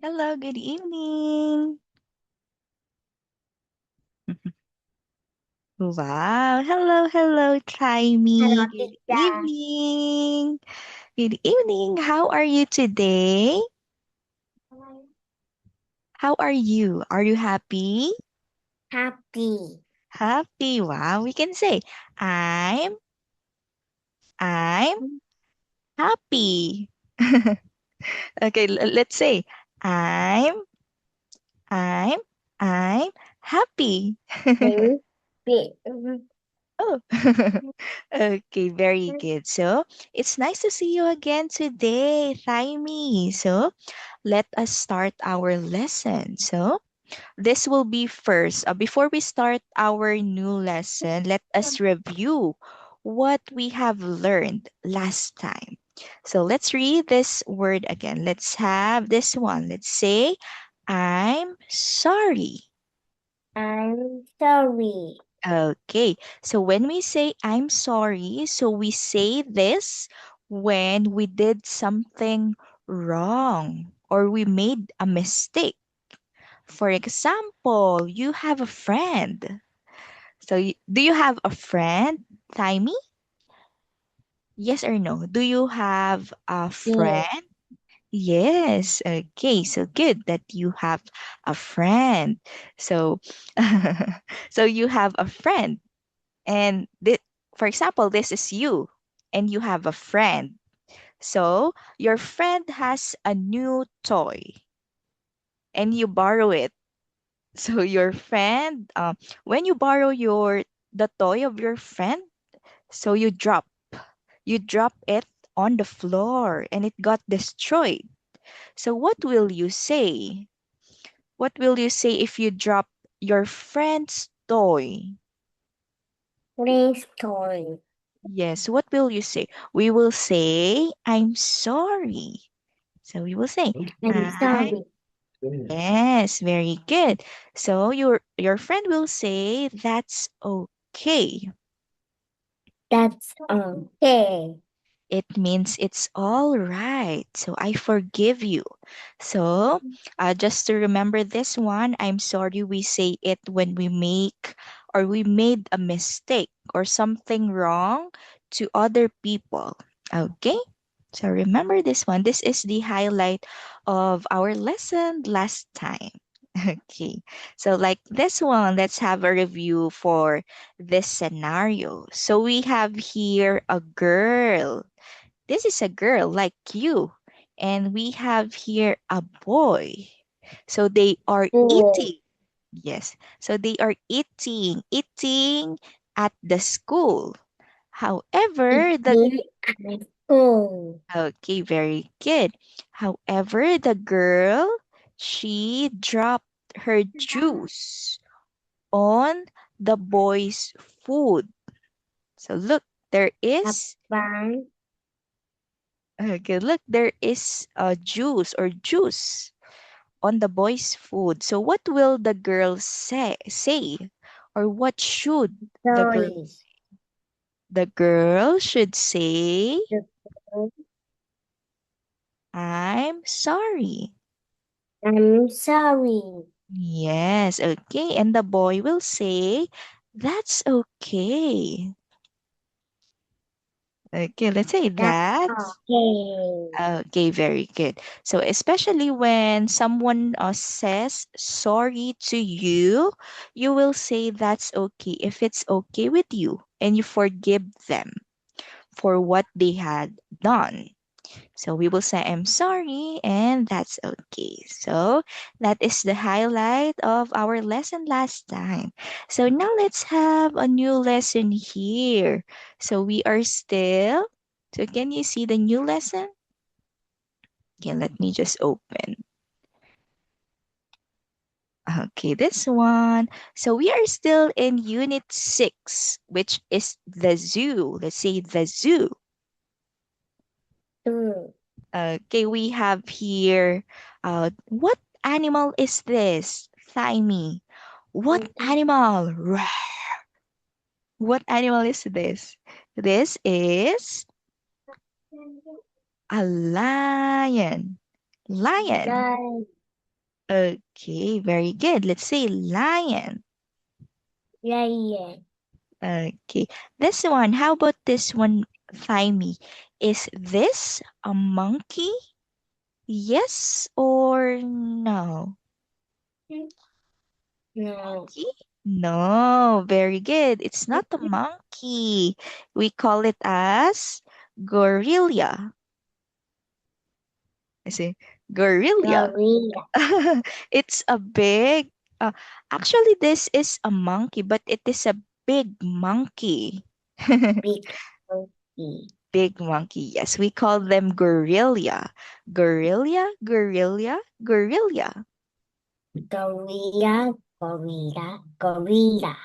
Hello, good evening. Wow. Hello, Hello, Taimi. Good teacher. evening. Good evening. How are you today? How are you? Are you happy? Happy. Happy. Wow. We can say, I'm, I'm happy. Okay, let's say, I'm, I'm, I'm happy. I'm big. Oh, okay, very good. So it's nice to see you again today, Thaimi. So let us start our lesson. So this will be first. Before we start our new lesson, let us review what we have learned last time. So let's read this word again. Let's have this one. Let's say, I'm sorry. I'm sorry. Okay, so when we say I'm sorry, so we say this when we did something wrong or we made a mistake. For example, you have a friend. So, do you have a friend, Taimi? Yes or no? Do you have a Yes. friend? Yes. Okay, so good that you have a friend. So, so you have a friend. And for example, this is you and you have a friend. So your friend has a new toy and you borrow it. So your friend, when you borrow the toy of your friend, so you drop it on the floor and it got destroyed. So what will you say? What will you say if you drop your friend's toy? Please toy. Yes, what will you say? We will say, I'm sorry. So we will say, I'm I, sorry. yes, very good. So your friend will say, that's okay. That's okay. It means it's all right. So I forgive you. So just to remember this one, I'm sorry we say it when we make or we made a mistake or something wrong to other people. Okay? So remember this one. This is the highlight of our lesson last time. Okay. So like this one, let's have a review for this scenario. So we have here a girl. This is a girl like you. And we have here a boy. So they are Good. eating. Yes. So they are eating at the school. However, Eating at school. okay, very good. However, the girl, she dropped her juice on the boy's food. So look, there is Papa. okay, look, there is a juice on the boy's food. So what will the girl say? Or what should the girl Sorry. the girl should say, The girl. I'm sorry. I'm sorry. Yes, okay. And the boy will say, that's okay. Okay, let's say That's that. okay. Okay, very good. So, especially when someone says sorry to you, you will say that's okay if it's okay with you and you forgive them for what they had done. So we will say, I'm sorry, and that's okay. So that is the highlight of our lesson last time. So now let's have a new lesson here. So we are still, so can you see the new lesson? Okay, let me just open. Okay, this one. So we are still in Unit 6, which is the zoo. Let's say the zoo. Two. Okay, we have here, what animal is this? Thymie. What animal? Rawr. What animal is this? This is a lion. Lion. Guys. Okay, very good. Let's say lion. Lion. Okay. This one, how about this one, Thymie? Is this a monkey? Yes or no? No. Monkey? No, very good. It's not a monkey. We call it as gorilla. I say gorilla. Gorilla. It's a big, uh, actually, this is a monkey, but it is a big monkey. Big monkey. Big monkey. Yes, we call them gorilla. Gorilla, gorilla, gorilla. Gorilla. Gorilla. Gorilla.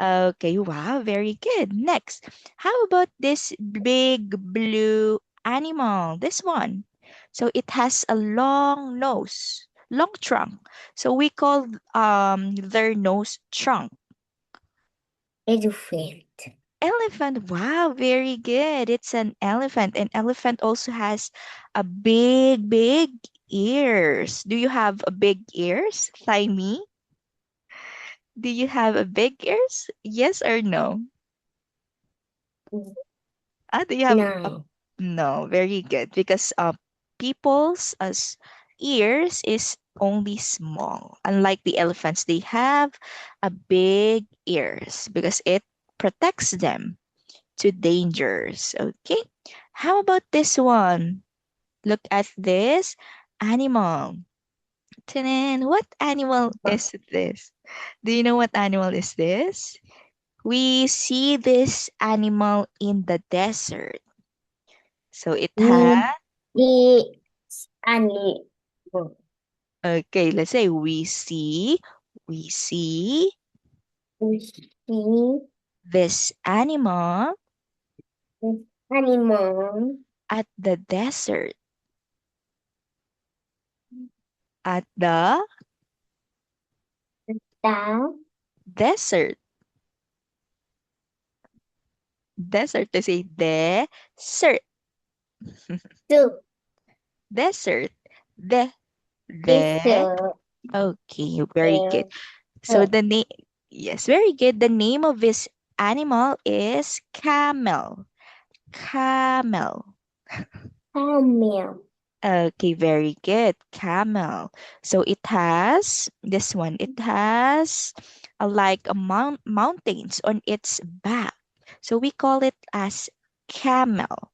Okay, wow, very good. Next, how about this big blue animal? This one. So it has a long nose, long trunk. So we call their nose trunk. Elephant. Elephant. Wow, very good. It's an elephant. And elephant also has a big, big ears. Do you have a big ears, Thymie? Do you have a big ears? Yes or no? Do you have a No. no? Very good because people's ears is only small. Unlike the elephants, they have a big ears because it protects them to dangers. Okay. How about this one? Look at this animal. Tanan, what animal is this? Do you know what animal is this? We see this animal in the desert. So it has, Need the animal. okay, let's say we see We see this animal this animal at the desert. At the down desert. Desert. Let's say desert. to Desert. this The. Okay, very good. So uh, the name, yes, very good. The name of this animal is camel. Camel. camel. Okay, very good. Camel. So it has this one. It has like a mountains on its back. So we call it as camel.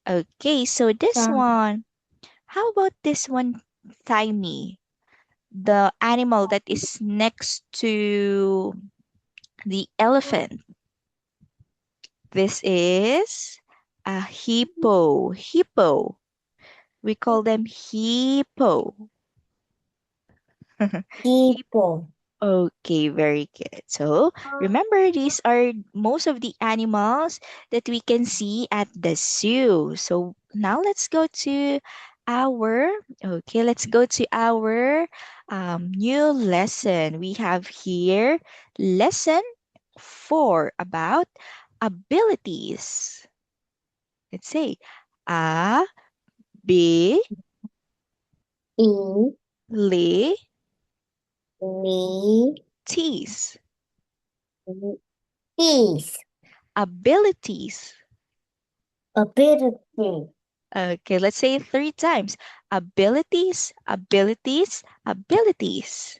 Okay, so this Cam one. How about this one, Thymie? The animal that is next to the elephant. This is a hippo. Hippo. We call them hippo. people. Okay, very good. So remember, these are most of the animals that we can see at the zoo. So now let's go to our new lesson. We have here lesson 4 about abilities. Let's say E abilities. me is Abilities. ability. Okay, let's say it 3 times. Abilities, abilities, abilities.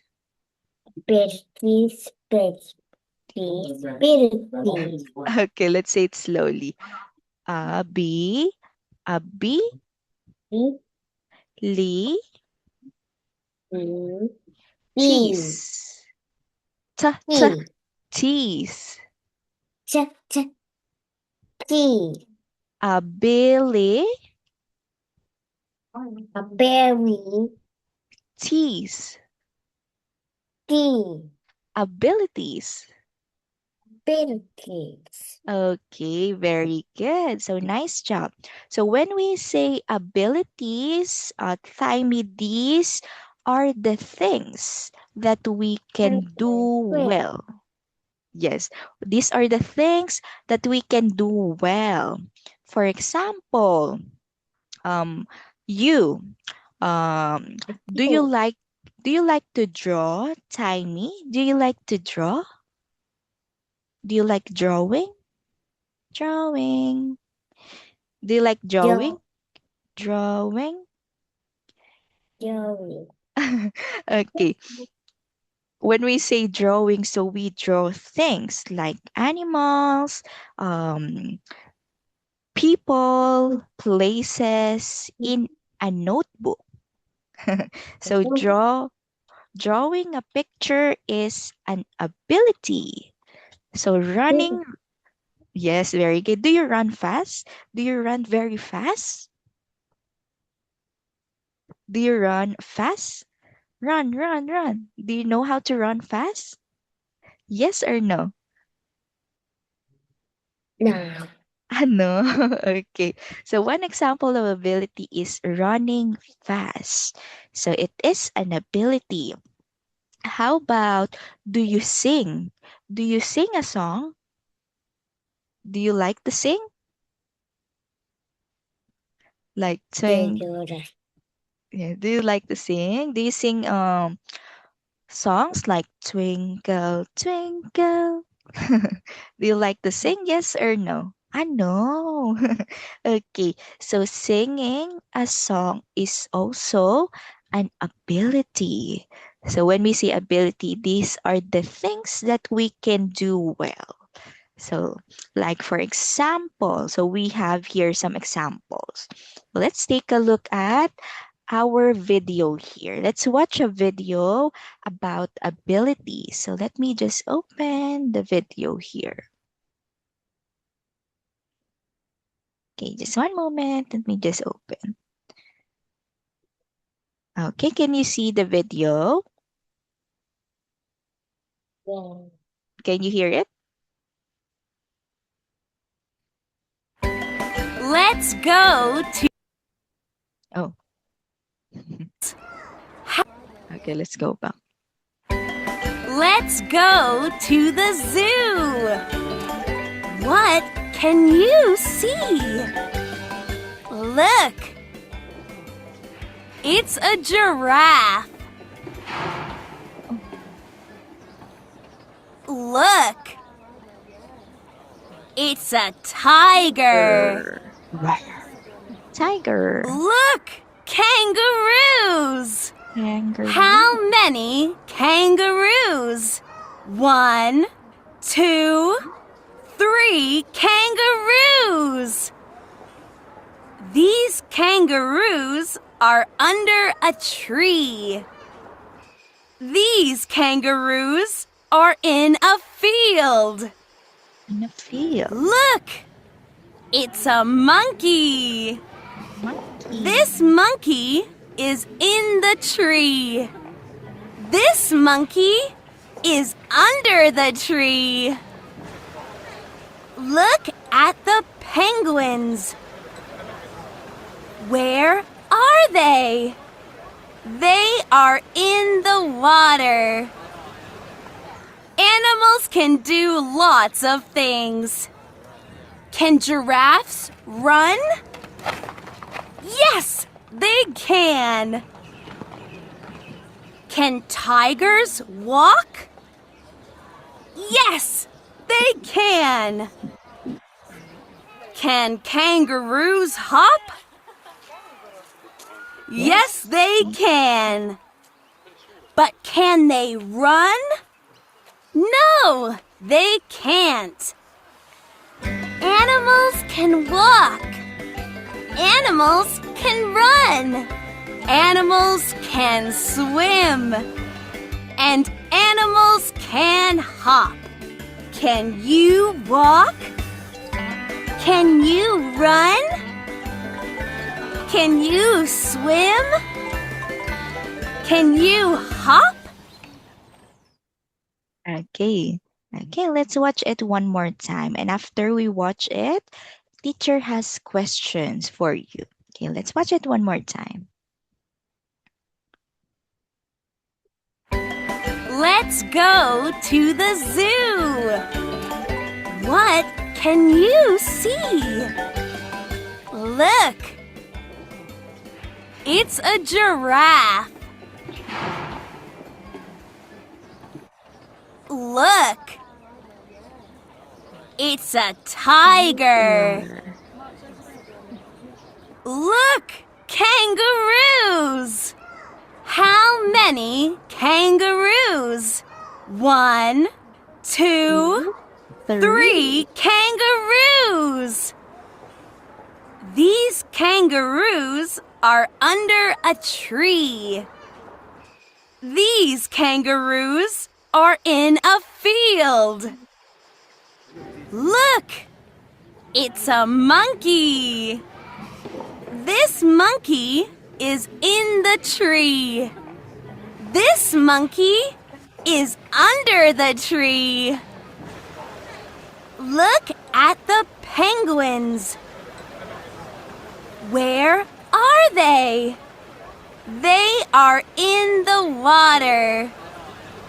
Abilities. Abilities. Okay, let's say it slowly. Abilities. E T, t, E tease. ch ch key. Abilities. A berry. Key. Abilities. Abilities. Okay, very good. So nice job. So when we say abilities, Thymie, these are the things that we can do Well, well. Yes, these are the things that we can do well. For example, um, you, um, do you you. like Do you like to draw, Tiny? Do you like to draw? Do you like drawing? Drawing. Do you like drawing? Jo, Drawing. Joey. Okay. When we say drawing, so we draw things like animals, people, places in a notebook. So drawing a picture is an ability. So running, yes, very good. Do you run fast? Do you run very fast? Do you run fast? Run, run, run. Do you know how to run fast? Yes or no? No. No. Okay. So one example of ability is running fast. So it is an ability. How about do you sing? Do you sing a song? Do you like to sing? Like Chưa sing, chưa rồi. yeah, do you like to sing? Do you sing songs like Twinkle Twinkle? Do you like to sing? Yes or no? I know. Okay, so singing a song is also an ability. So when we say ability, these are the things that we can do well. So, like for example, so we have here some examples. Let's take a look at our video here. Let's watch a video about ability. So let me just open the video here. Okay, just one moment. Let me just open. Okay, can you see the video? Yeah. Can you hear it? Let's go to Oh. Okay, let's go back. Let's go to the zoo. What can you see? Look. It's a giraffe. Look. It's a tiger. Tiger. Look, kangaroos. Kangaroo. How many kangaroos? 1, 2, 3 kangaroos. These kangaroos are under a tree. These kangaroos are in a field. In a field. Look, it's a monkey. Monkey. This monkey is in the tree. This monkey is under the tree. Look at the penguins. Where are they? They are in the water. Animals can do lots of things. Can giraffes run? Yes, they can. Can tigers walk? Yes, they can. Can kangaroos hop? Yes, they can. But can they run? No, they can't. Animals can walk. Animals can run. Animals can swim. And animals can hop. Can you walk? Can you run? Can you swim? Can you hop? Okay. Okay, let's watch it one more time. And after we watch it, teacher has questions for you. Okay, let's watch it one more time. Let's go to the zoo. What can you see? Look. It's a giraffe. Look! It's a tiger! Look! Kangaroos! How many kangaroos? 1, 2, 3 kangaroos! These kangaroos are under a tree. These kangaroos are in a field. Look! It's a monkey. This monkey is in the tree. This monkey is under the tree. Look at the penguins. Where are they? They are in the water.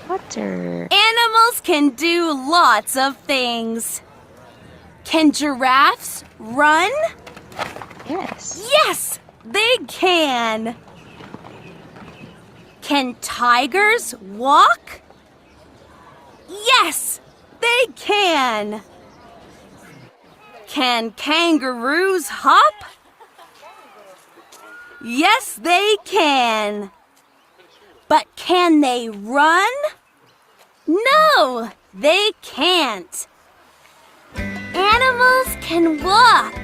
Water. Animals can do lots of things. Can giraffes run? Yes. Yes, they can. Can tigers walk? Yes, they can. Can kangaroos hop? Yes, they can. But can they run? No, they can't. Animals can walk.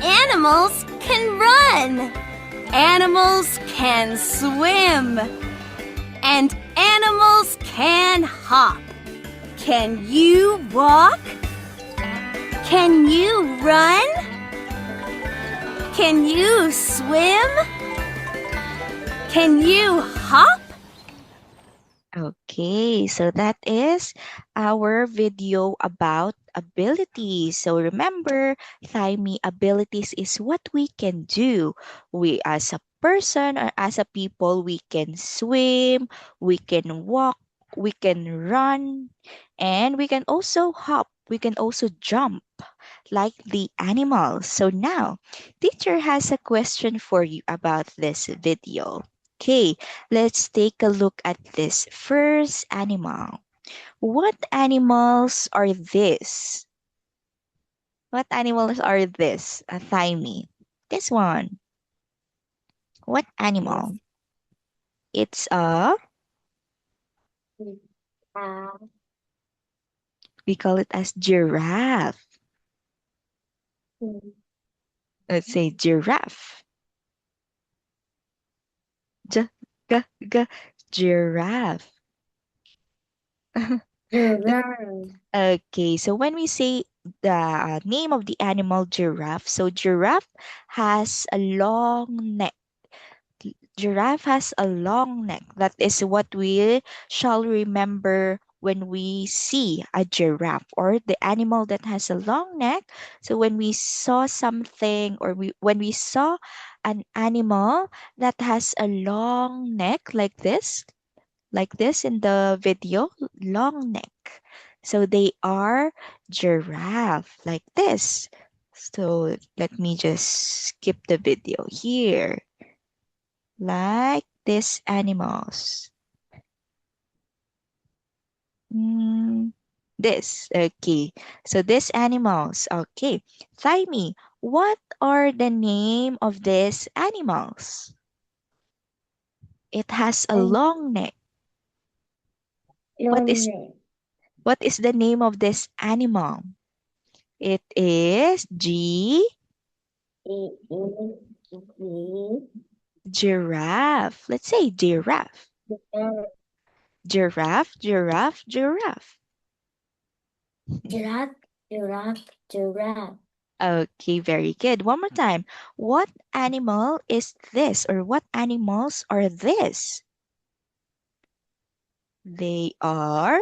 Animals can run. Animals can swim. And animals can hop. Can you walk? Can you run? Can you swim? Can you hop? Okay, so that is our video about abilities. So remember, Thymie, abilities is what we can do. We as a person or as a people, we can swim, we can walk, we can run, and we can also hop. We can also jump like the animals. So now, teacher has a question for you about this video. Okay, let's take a look at this first animal. What animals are this? What animals are this? A Thymie. This one. What animal? It's a, we call it as giraffe. Let's say giraffe. J, g, g, giraffe. Okay, so when we say the name of the animal giraffe, so giraffe has a long neck. Giraffe has a long neck. That is what we shall remember when we see a giraffe or the animal that has a long neck. So when we saw something or when we saw an animal that has a long neck like this in the video, long neck. So they are giraffe like this. So let me just skip the video here. Like these animals. This, okay. So these animals, okay. Thymie, what are the name of these animals? It has a long neck. What is the name of this animal? It is giraffe. Let's say giraffe. Giraffe, giraffe, giraffe. Giraffe, giraffe, giraffe. Okay, very good. One more time. What animal is this or what animals are this? They are,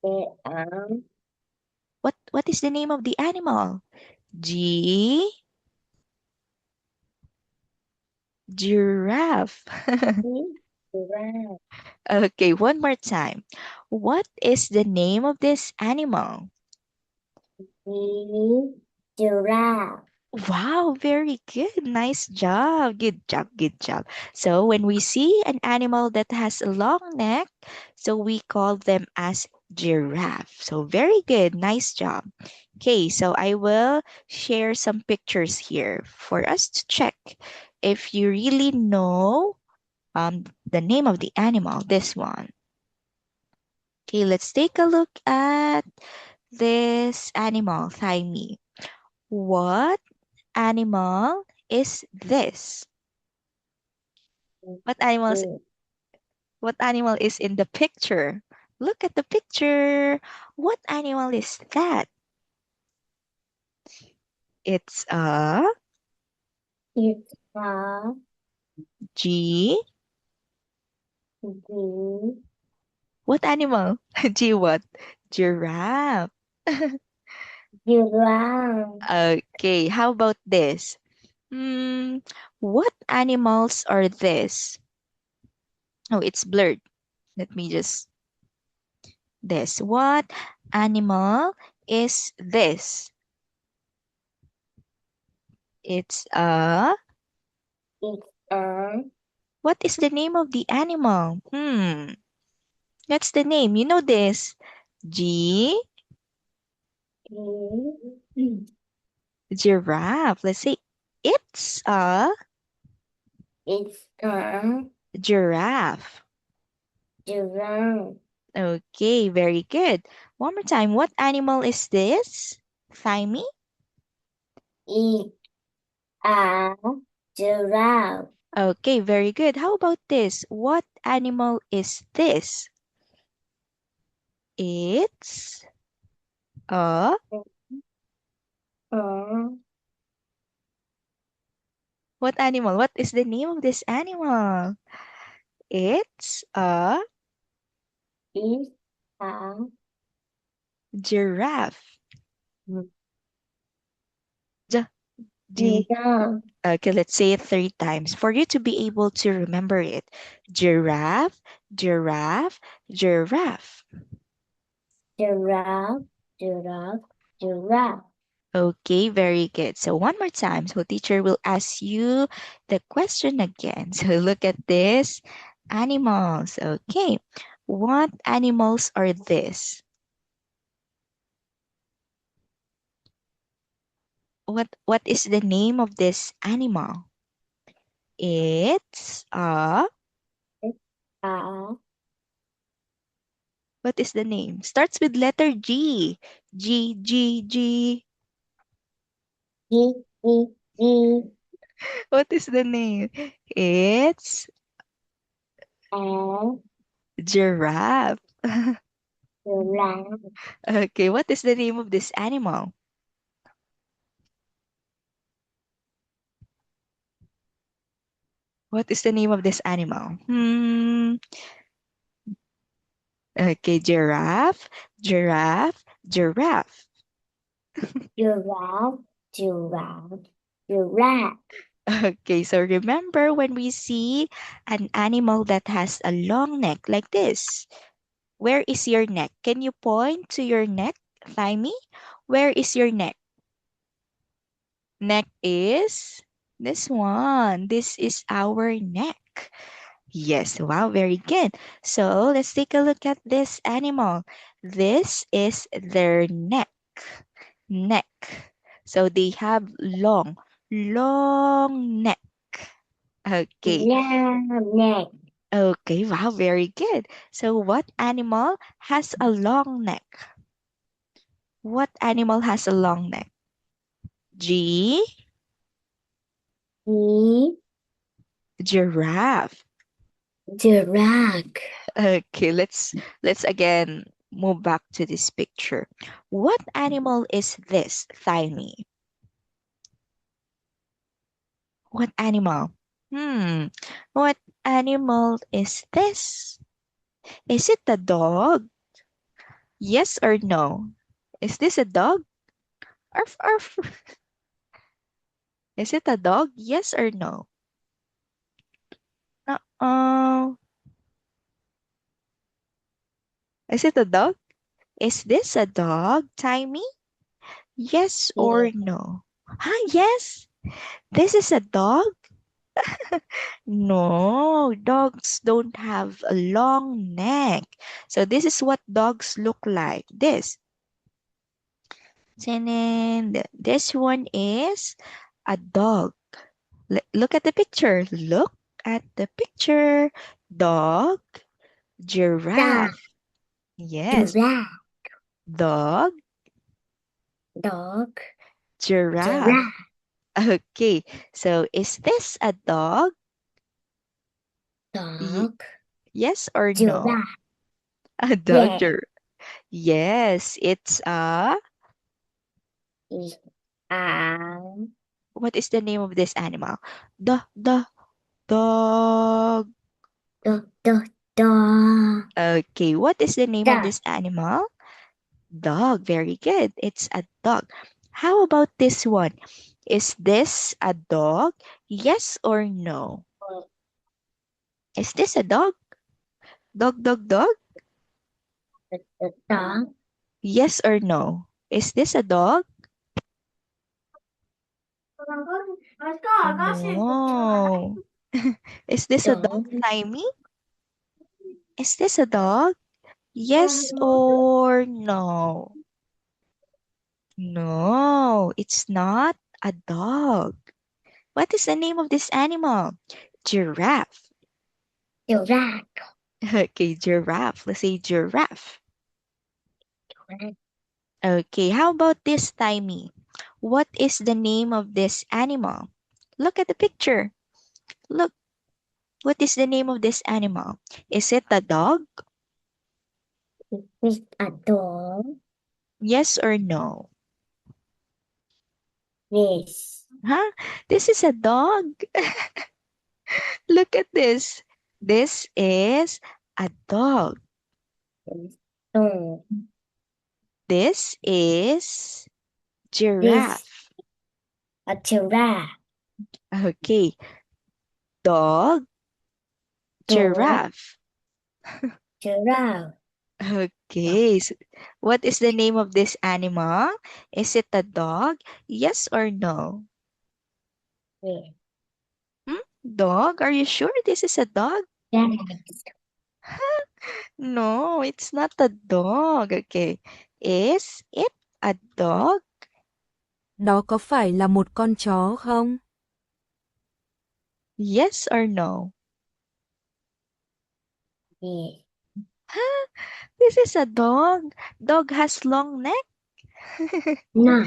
They are what is the name of the animal? Giraffe. giraffe. Okay, one more time. What is the name of this animal? Giraffe. Wow, very good. Nice job. Good job. Good job. So when we see an animal that has a long neck, so we call them as giraffe. So very good. Nice job. Okay, so I will share some pictures here for us to check if you really know the name of the animal. This one. Okay, let's take a look at this animal, Thyme. What animal is this? What animals Two. what animal is in the picture? Look at the picture. What animal is that? It's a It's a G. G What animal? G what? Giraffe. giraffe. Okay, how about this? What animals are this? Oh, it's blurred. Let me just this. What animal is this? It's a It's a what is the name of the animal? That's the name. You know this. G G giraffe. Let's say it's a it's a giraffe. giraffe. Okay, very good. One more time. What animal is this? Thymie? It's a giraffe. Okay, very good. How about this? What animal is this? It's a A what animal? What is the name of this animal? It's a it's a giraffe. J G. giraffe. Okay, let's say it 3 times for you to be able to remember it. Giraffe, giraffe, giraffe. Giraffe. Giraffe. Giraffe. Okay, very good. So one more time. So teacher will ask you the question again. So look at this. Animals. Okay. What animals are this? What is the name of this animal? It's A what is the name? Starts with letter G. G G G. G G G What is the name? It's A giraffe. giraffe. Okay, what is the name of this animal? What is the name of this animal? Okay, giraffe, giraffe, giraffe. Giraffe. Giraffe. Giraffe. Okay, so remember when we see an animal that has a long neck like this, where is your neck? Can you point to your neck, Thymie? Where is your neck? Neck is this one. This is our neck. Yes, wow, very good. So let's take a look at this animal. This is their neck. Neck. So they have long neck. Okay. Yeah, neck. Okay, wow, very good. So what animal has a long neck? What animal has a long neck? G, G giraffe. giraffe. Okay, let's again move back to this picture. What animal is this, Tiny? What animal? Hmm. What animal is this? Is it a dog? Yes or no? Is this a dog? Arf, arf. Is it a dog? Yes or no? Uh-oh. Is it a dog? Is this a dog, Timey? Yes or Yeah. no? Yes, this is a dog. No, dogs don't have a long neck. So this is what dogs look like. And then this one is a dog. Look at the picture. Look at the picture. Dog, Dog. giraffe. Yes, Giraffe. dog, Dog. giraffe. Giraffe. Okay, so is this a dog? Ye- Dog. yes or no? Giraffe. A dog. Yeah. Yes, it's a. Um. What is the name of this animal? The dog. Dog. Okay, what is the name of Dog. this animal? Dog. Very good. It's a dog. How about this one? Is this a dog? Yes or no? Is this a dog? Dog, dog, dog? Dog. Yes or no? Is this a dog? No. Is this a dog, Dog. Slimy? Is this a dog? Yes or no? No, it's not a dog. What is the name of this animal? Giraffe. Giraffe. Okay, giraffe. Let's say giraffe. Okay, how about this, Timey? What is the name of this animal? Look at the picture. Look, what is the name of this animal? Is it a dog? Is a dog. Yes or no? Yes. Huh? This is a dog. Look at this. This is a dog. Dog. This is This giraffe. a giraffe. Okay, dog, Dog. giraffe. Giraffe. Okay, so what is the name of this animal? Is it a dog? Yes or no? Yes. Hmm? Dog? Are you sure this is a dog? Yes. No, it's not a dog. Okay. Is it a dog? Đó có phải là một con chó không? Yes or no? Yes. Huh? This is a dog. Dog has long neck. No.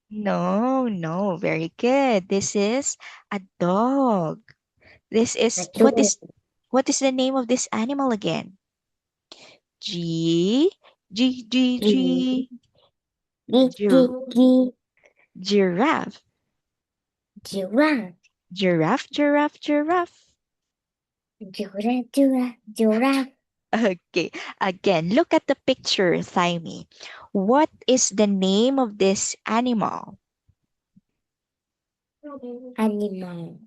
No, no, very good. This is a dog. This A is dog. what is the name of this animal again? G G G G Gir- G. giraffe. Giraffe. Giraffe, giraffe, giraffe. Giraffe. Okay, again, look at the picture, Thymie. What is the name of this animal? Animal.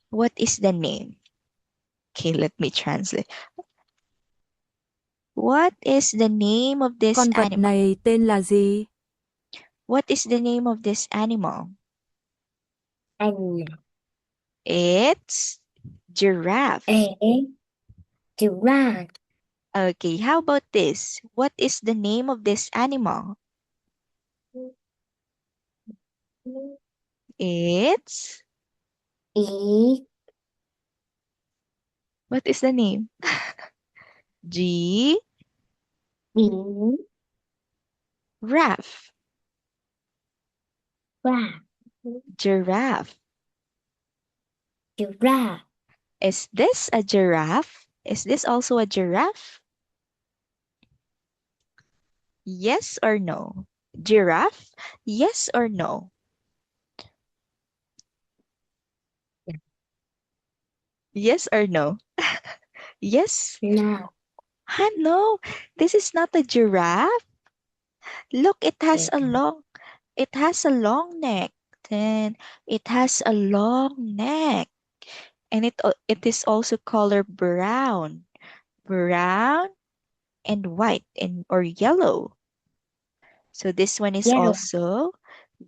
What is the name? Okay, let me translate. What is the name of this Con vật animal? này tên là gì? What is the name of this animal? Animal. It's giraffe. A. Giraffe. Okay, how about this? What is the name of this animal? It's E. what is the name? G B. Giraffe. Giraffe. Giraffe. Giraffe. Is this a giraffe? Is this also a giraffe? Yes or no? Giraffe? Yes or no? Yes or no? Yes? No. No, this is not a giraffe. Look, it has a long neck. Then it has a long neck. And it is also color brown. Brown and white and or yellow. So this one is Yellow. also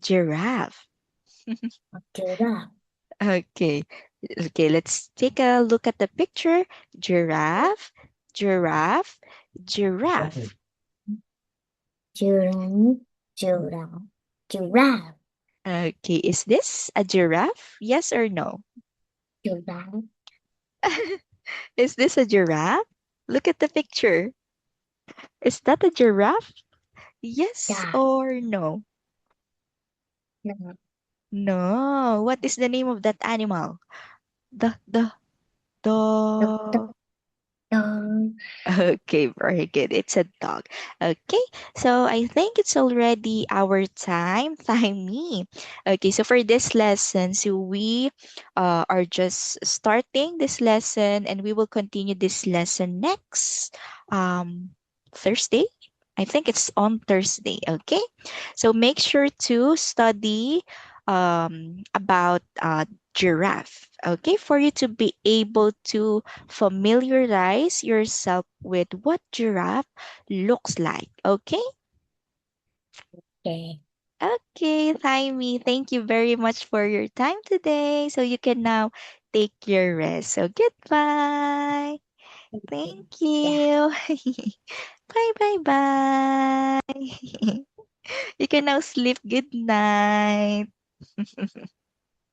giraffe. Giraffe. Okay. Okay, let's take a look at the picture. Giraffe, giraffe, giraffe. Giraffe. Giraffe. Giraffe. Okay, is this a giraffe? Yes or no? Giraffe. Is this a giraffe? Look at the picture. Is that a giraffe? Yes Da. or no? No. No. What is the name of that animal? The Dog. Dog. Dog. Okay, very good. It's a dog. Okay, so I think it's already our time. Time me. Okay, so for this lesson, so we are just starting this lesson and we will continue this lesson next Thursday. I think it's on Thursday. Okay, so make sure to study about giraffe. Okay, for you to be able to familiarize yourself with what giraffe looks like. Okay? Okay. Okay, Thaimi, thank you very much for your time today. So you can now take your rest. So goodbye. Thank Yeah. you. Bye bye bye. You can now sleep. Good night.